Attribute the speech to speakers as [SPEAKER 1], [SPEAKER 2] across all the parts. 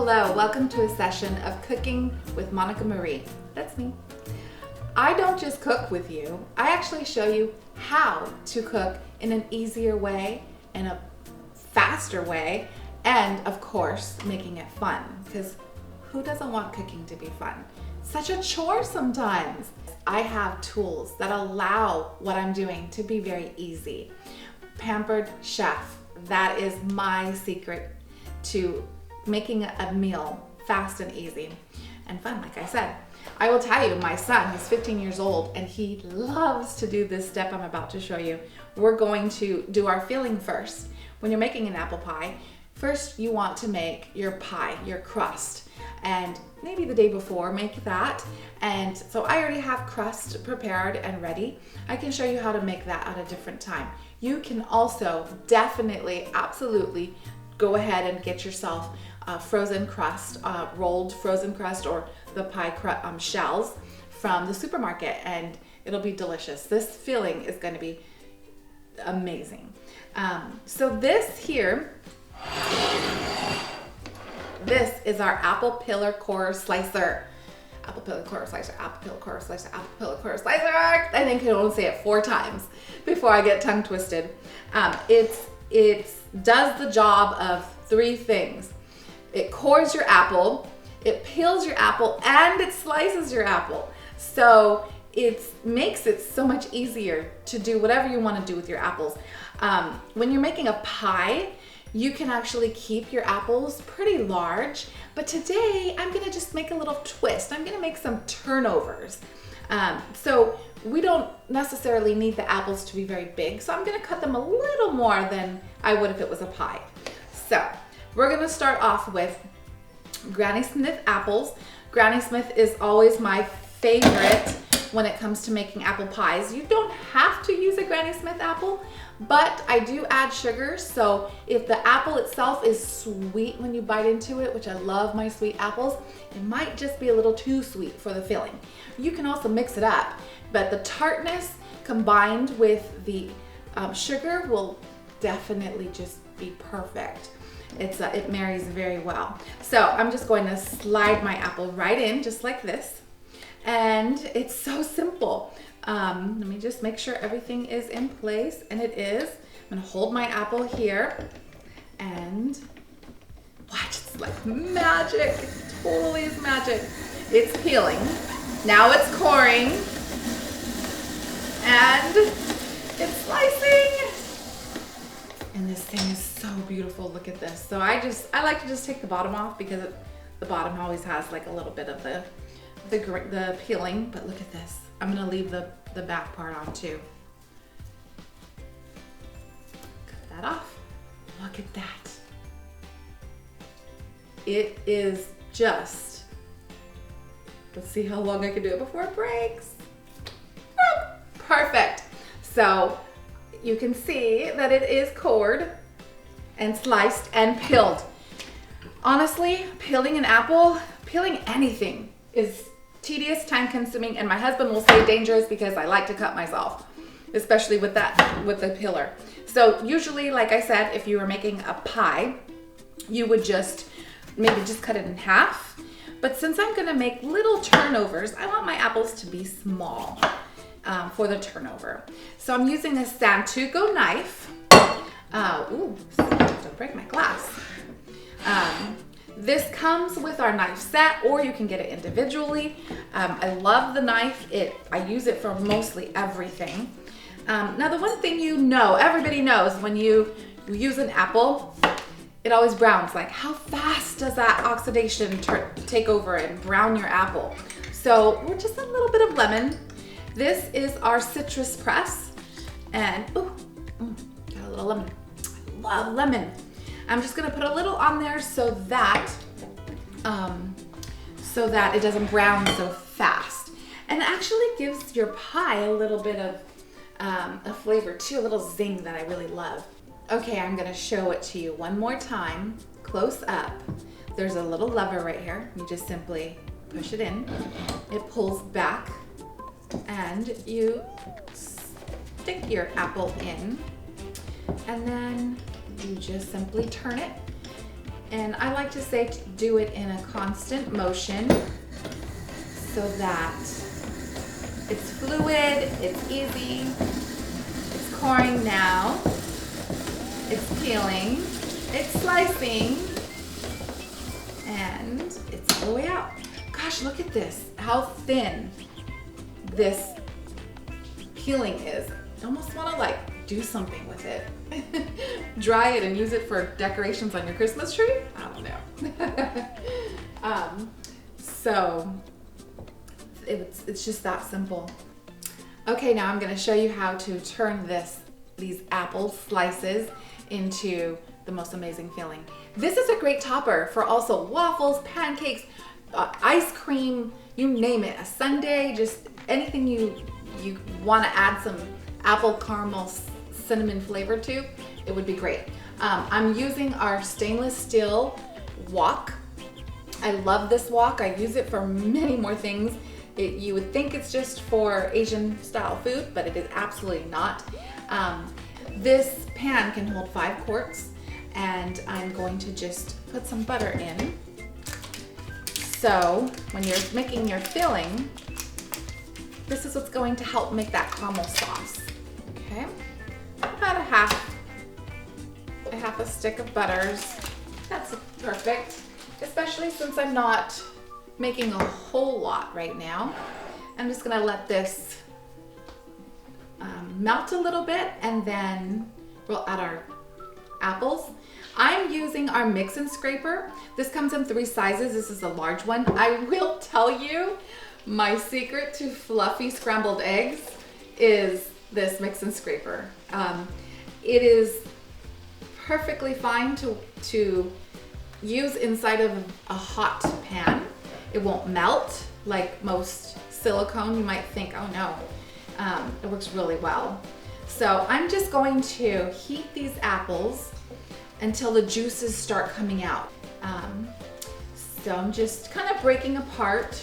[SPEAKER 1] Hello, welcome to a session of Cooking with Monica Marie. That's me. I don't just cook with you, I actually show you how to cook in an easier way, in a faster way, and of course, making it fun, because who doesn't want cooking to be fun? Such a chore sometimes. I have tools that allow what I'm doing to be very easy. Pampered chef, that is my secret to making a meal fast and easy and fun, like I said. I will tell you, my son, he's 15 years old and he loves to do this step I'm about to show you. We're going to do our filling first. When you're making an apple pie, first you want to make your pie, your crust, and maybe the day before make that. And so I already have crust prepared and ready. I can show you how to make that at a different time. You can also definitely, absolutely go ahead and get yourself frozen crust, rolled frozen crust, or the pie shells from the supermarket, and it'll be delicious. This filling is going to be amazing. So this here, this is our apple pillar core slicer. Apple pillar core slicer, apple pillar core slicer, apple pillar core slicer. I think I will say it 4 times before I get tongue twisted. It does the job of 3 things. It cores your apple, it peels your apple, and it slices your apple. So it makes it so much easier to do whatever you want to do with your apples. When you're making a pie, you can actually keep your apples pretty large, but today I'm gonna just make a little twist. I'm gonna make some turnovers. So we don't necessarily need the apples to be very big, so I'm gonna cut them a little more than I would if it was a pie. So we're gonna start off with Granny Smith apples. Granny Smith is always my favorite when it comes to making apple pies. You don't have to use a Granny Smith apple, but I do add sugar, so if the apple itself is sweet when you bite into it, which I love my sweet apples, it might just be a little too sweet for the filling. You can also mix it up, but the tartness combined with the sugar will definitely just be perfect. It marries very well. So I'm just going to slide my apple right in just like this. And it's so simple. Let me just make sure everything is in place, and it is. I'm gonna hold my apple here and watch, it's like magic. It totally is magic. It's peeling. Now it's coring. And it's slicing. And this thing is so beautiful, look at this. So I like to just take the bottom off because the bottom always has like a little bit of the peeling, but look at this. I'm gonna leave the back part on too. Cut that off. Look at that. It is just, let's see how long I can do it before it breaks. Perfect. So you can see that it is cored and sliced and peeled. Honestly, peeling an apple, peeling anything is tedious, time consuming, and my husband will say dangerous because I like to cut myself, especially with the peeler. So usually, like I said, if you were making a pie, you would maybe just cut it in half. But since I'm gonna make little turnovers, I want my apples to be small for the turnover. So I'm using a Santuko knife. Ooh, don't break my glass. This comes with our knife set, or you can get it individually. I love the knife. I use it for mostly everything. Now the one thing everybody knows when you use an apple, it always browns. Like, how fast does that oxidation take over and brown your apple? So we're just a little bit of lemon. This is our citrus press, and got a little lemon. I love lemon. I'm just gonna put a little on there so that it doesn't brown so fast. And it actually gives your pie a little bit of a flavor too, a little zing that I really love. Okay, I'm gonna show it to you one more time, close up. There's a little lever right here. You just simply push it in. It pulls back, and you stick your apple in, and then you just simply turn it And I like to say to do it in a constant motion so that it's fluid, it's easy, it's coring now, it's peeling, it's slicing, and it's all the way out. Gosh, look at this, how thin this peeling is. I almost want to like do something with it. Dry it and use it for decorations on your Christmas tree? I don't know. So it's just that simple. Okay, now I'm gonna show you how to turn these apple slices into the most amazing filling. This is a great topper for also waffles, pancakes, ice cream, you name it, a sundae, just anything you want to add some apple caramel cinnamon flavor to, it would be great. I'm using our stainless steel wok. I love this wok. I use it for many more things. You would think it's just for Asian style food, but it is absolutely not. This pan can hold 5 quarts, and I'm going to just put some butter in. So when you're making your filling, this is what's going to help make that caramel sauce. Okay, about a half a stick of butters. That's perfect, especially since I'm not making a whole lot right now. I'm just gonna let this melt a little bit, and then we'll add our apples. I'm using our mix and scraper. This comes in 3 sizes. This is a large one. I will tell you, my secret to fluffy scrambled eggs is this mix and scraper. It is perfectly fine to use inside of a hot pan. It won't melt like most silicone. You might think, oh no, it works really well. So I'm just going to heat these apples until the juices start coming out. So I'm just kind of breaking apart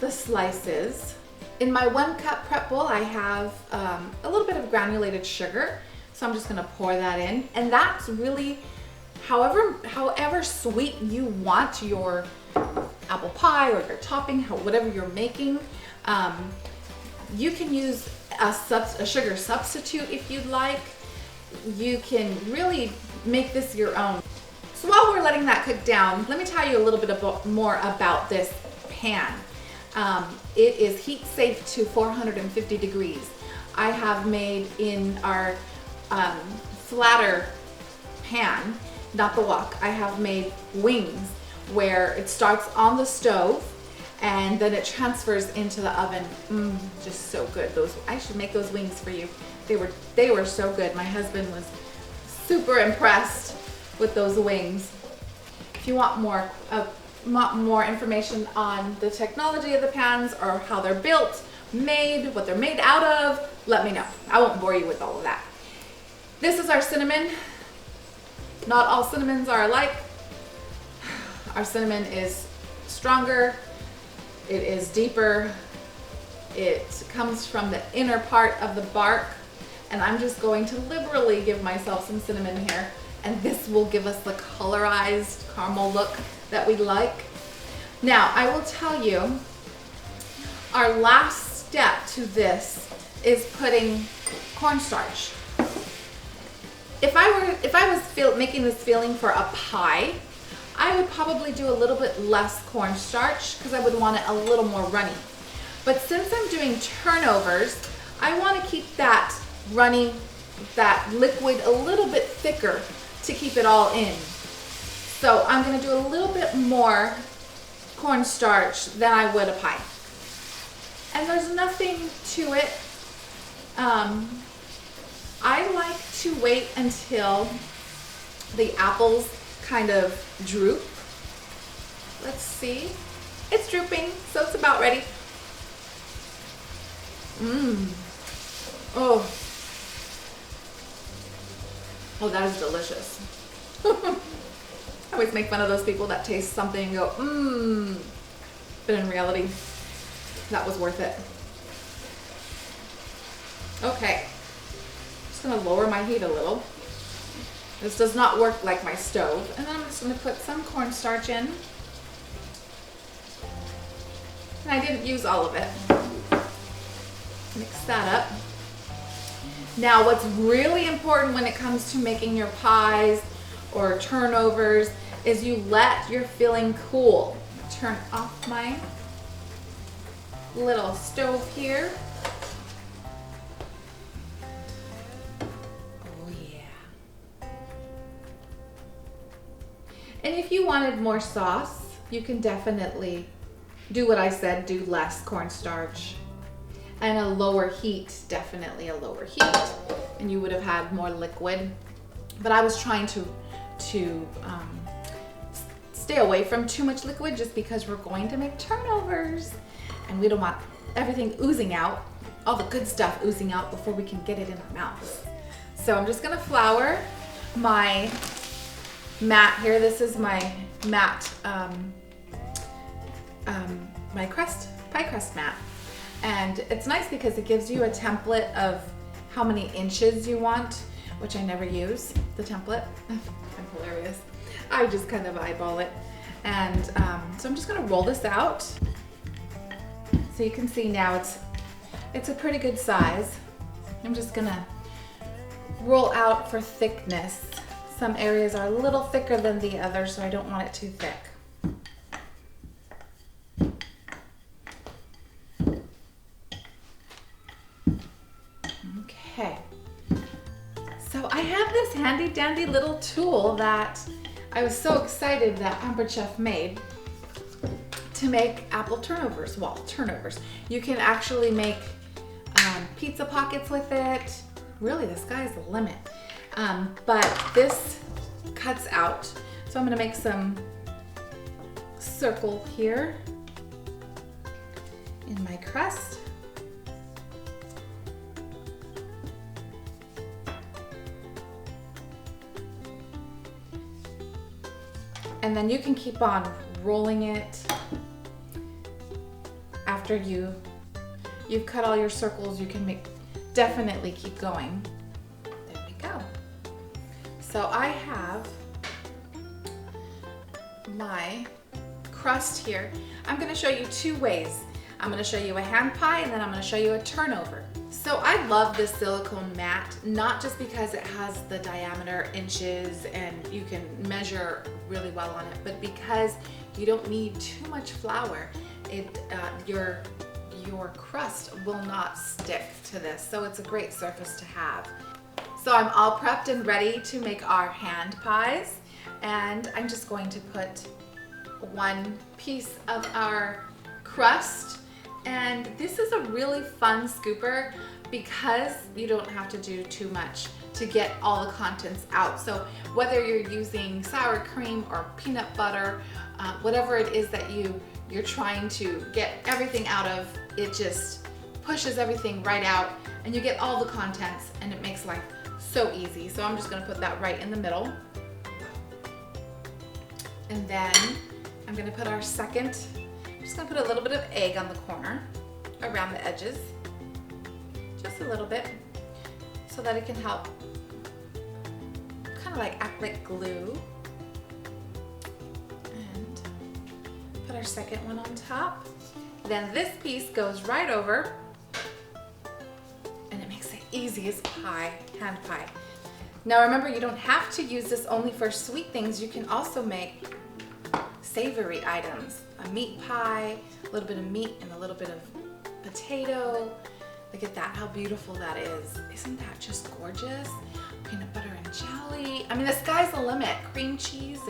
[SPEAKER 1] the slices. In my 1 cup prep bowl, I have a little bit of granulated sugar. So I'm just gonna pour that in. And that's really, however sweet you want your apple pie or your topping, whatever you're making. You can use a sugar substitute if you'd like. You can really make this your own. So while we're letting that cook down, let me tell you a little bit more about this pan. It is heat safe to 450 degrees. I have made in our flatter pan, not the wok, I have made wings where it starts on the stove and then it transfers into the oven. Just so good. I should make those wings for you. They were so good. My husband was super impressed with those wings. If you want more information on the technology of the pans or how they're built, made, what they're made out of, let me know. I won't bore you with all of that. This is our cinnamon. Not all cinnamons are alike. Our cinnamon is stronger, it is deeper, it comes from the inner part of the bark, and I'm just going to liberally give myself some cinnamon here, and this will give us the colorized caramel look that we like. Now, I will tell you, our last step to this is putting cornstarch. If I was making this filling for a pie, I would probably do a little bit less cornstarch because I would want it a little more runny. But since I'm doing turnovers, I want to keep that runny, that liquid a little bit thicker to keep it all in. So I'm going to do a little bit more cornstarch than I would a pie. And there's nothing to it. I like to wait until the apples kind of droop. Let's see. It's drooping, so it's about ready. Oh, that is delicious. I always make fun of those people that taste something and go, but in reality, that was worth it. Okay, just gonna lower my heat a little. This does not work like my stove. And then I'm just gonna put some cornstarch in. And I didn't use all of it. Mix that up. Now what's really important when it comes to making your pies or turnovers is you let your filling cool. Turn off my little stove here. Oh yeah. And if you wanted more sauce, you can definitely do what I said, do less cornstarch and a lower heat, definitely a lower heat, and you would have had more liquid. But I was trying to stay away from too much liquid just because we're going to make turnovers and we don't want everything oozing out, all the good stuff oozing out before we can get it in our mouths. So I'm just gonna flour my mat here. This is my mat, my pie crust mat. And it's nice because it gives you a template of how many inches you want, which I never use, the template. I'm hilarious. I just kind of eyeball it. And so I'm just gonna roll this out. So you can see now it's a pretty good size. I'm just gonna roll out for thickness. Some areas are a little thicker than the others, so I don't want it too thick. Okay, so I have this handy dandy little tool that I was so excited that Pampered Chef made to make apple turnovers, well, turnovers. You can actually make pizza pockets with it. Really, the sky's the limit. But this cuts out. So I'm gonna make some circle here in my crust. And then you can keep on rolling it after you've cut all your circles. You can definitely keep going. There we go. So I have my crust here. I'm gonna show you two ways. I'm gonna show you a hand pie and then I'm gonna show you a turnover. So I love this silicone mat, not just because it has the diameter inches and you can measure really well on it, but because you don't need too much flour. Your crust will not stick to this, so it's a great surface to have. So I'm all prepped and ready to make our hand pies, and I'm just going to put one piece of our crust. And this is a really fun scooper because you don't have to do too much to get all the contents out. So whether you're using sour cream or peanut butter, whatever it is that you're trying to get everything out of, it just pushes everything right out and you get all the contents and it makes life so easy. So I'm just gonna put that right in the middle. And then I'm gonna put our second, I'm just gonna put a little bit of egg on the corner, around the edges, just a little bit, so that it can help kind of like act like glue. And put our second one on top. Then this piece goes right over and it makes the easiest pie, hand pie. Now remember, you don't have to use this only for sweet things. You can also make savory items. A meat pie, a little bit of meat and a little bit of potato. Look at that, how beautiful that is. Isn't that just gorgeous? Peanut butter and jelly. I mean, the sky's the limit. Cream cheese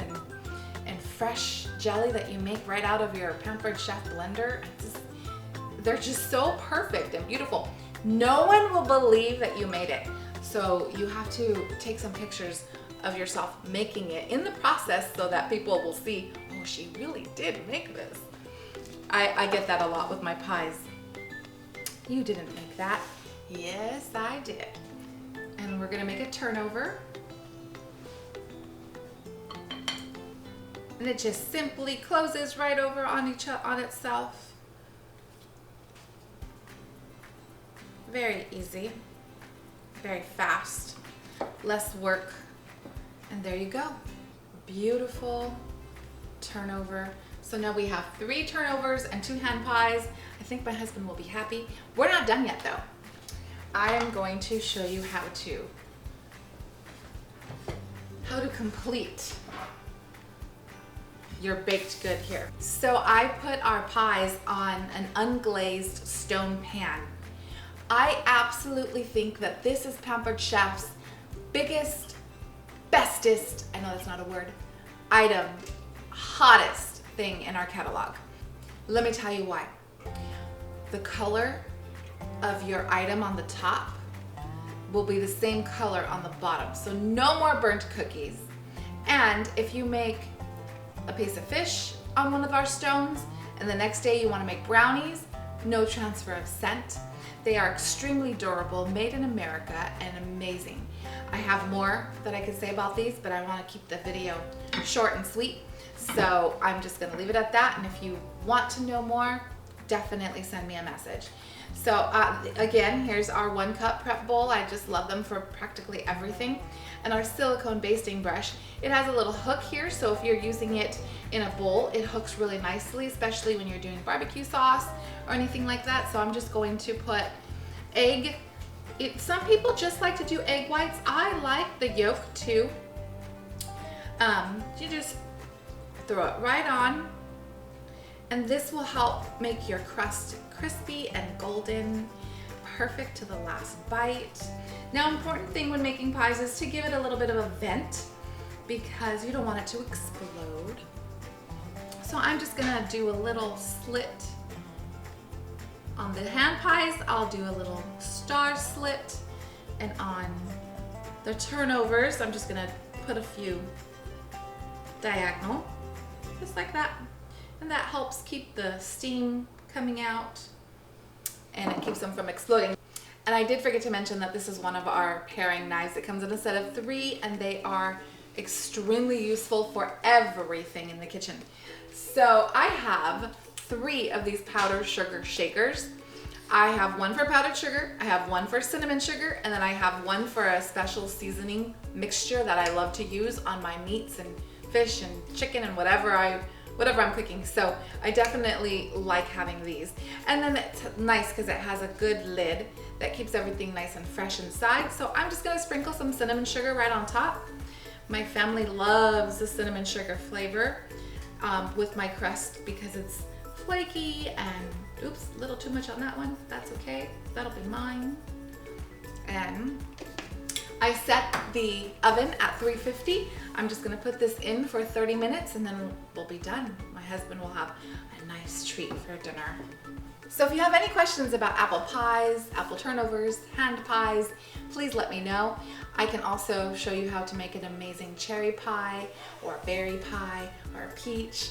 [SPEAKER 1] and fresh jelly that you make right out of your Pampered Chef blender. They're just so perfect and beautiful. No one will believe that you made it. So you have to take some pictures of yourself making it in the process so that people will see, oh, she really did make this. I get that a lot with my pies. You didn't make that. Yes, I did. And we're gonna make a turnover. And it just simply closes right over on itself. Very easy, very fast, less work, And there you go. Beautiful turnover. So now we have 3 turnovers and 2 hand pies. I think my husband will be happy. We're not done yet though. I am going to show you how to complete your baked good here. So I put our pies on an unglazed stone pan. I absolutely think that this is Pampered Chef's biggest, bestest, I know that's not a word, item, hottest thing in our catalog. Let me tell you why. The color of your item on the top will be the same color on the bottom. So no more burnt cookies. And if you make a piece of fish on one of our stones and the next day you want to make brownies, no transfer of scent. They are extremely durable, made in America, and amazing. I have more that I could say about these, but I want to keep the video short and sweet. So I'm just going to leave it at that. And if you want to know more, definitely send me a message. So again, here's our 1 cup prep bowl. I just love them for practically everything. And our silicone basting brush. It has a little hook here, so if you're using it in a bowl, it hooks really nicely, especially when you're doing barbecue sauce or anything like that. So I'm just going to put egg. Some people just like to do egg whites. I like the yolk too. You just throw it right on, and this will help make your crust crispy and golden, perfect to the last bite. Now, important thing when making pies is to give it a little bit of a vent because you don't want it to explode. So I'm just gonna do a little slit on the hand pies. I'll do a little star slit, and on the turnovers, I'm just gonna put a few diagonal, just like that. And that helps keep the steam coming out and it keeps them from exploding. And I did forget to mention that this is one of our paring knives. It comes in a set of 3 and they are extremely useful for everything in the kitchen. So I have 3 of these powdered sugar shakers. I have 1 for powdered sugar, I have 1 for cinnamon sugar, and then I have 1 for a special seasoning mixture that I love to use on my meats and fish and chicken and whatever I'm cooking. So I definitely like having these. And then it's nice because it has a good lid that keeps everything nice and fresh inside. So I'm just gonna sprinkle some cinnamon sugar right on top. My family loves the cinnamon sugar flavor with my crust because it's flaky and, oops, a little too much on that one. That's okay, that'll be mine. And I set the oven at 350. I'm just gonna put this in for 30 minutes and then we'll be done. My husband will have a nice treat for dinner. So if you have any questions about apple pies, apple turnovers, hand pies, please let me know. I can also show you how to make an amazing cherry pie or a berry pie or a peach.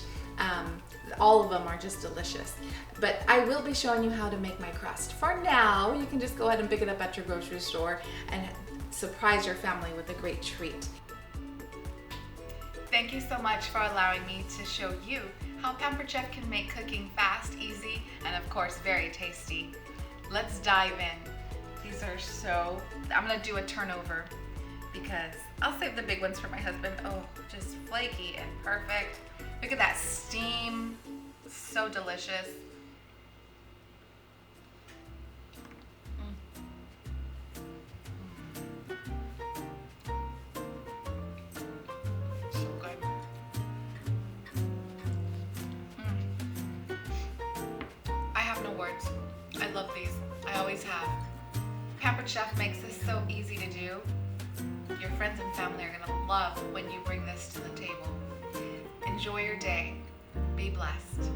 [SPEAKER 1] All of them are just delicious. But I will be showing you how to make my crust. For now, you can just go ahead and pick it up at your grocery store and surprise your family with a great treat. Thank you so much for allowing me to show you how Pampered Chef can make cooking fast, easy, and of course very tasty. Let's dive in. These are so, I'm gonna do a turnover because I'll save the big ones for my husband. Oh, just flaky and perfect. Look at that steam, so delicious. So good. I have no words. I love these. I always have. Pampered Chef makes this so easy to do. Your friends and family are gonna love when you bring this to the table. Enjoy your day. Be blessed.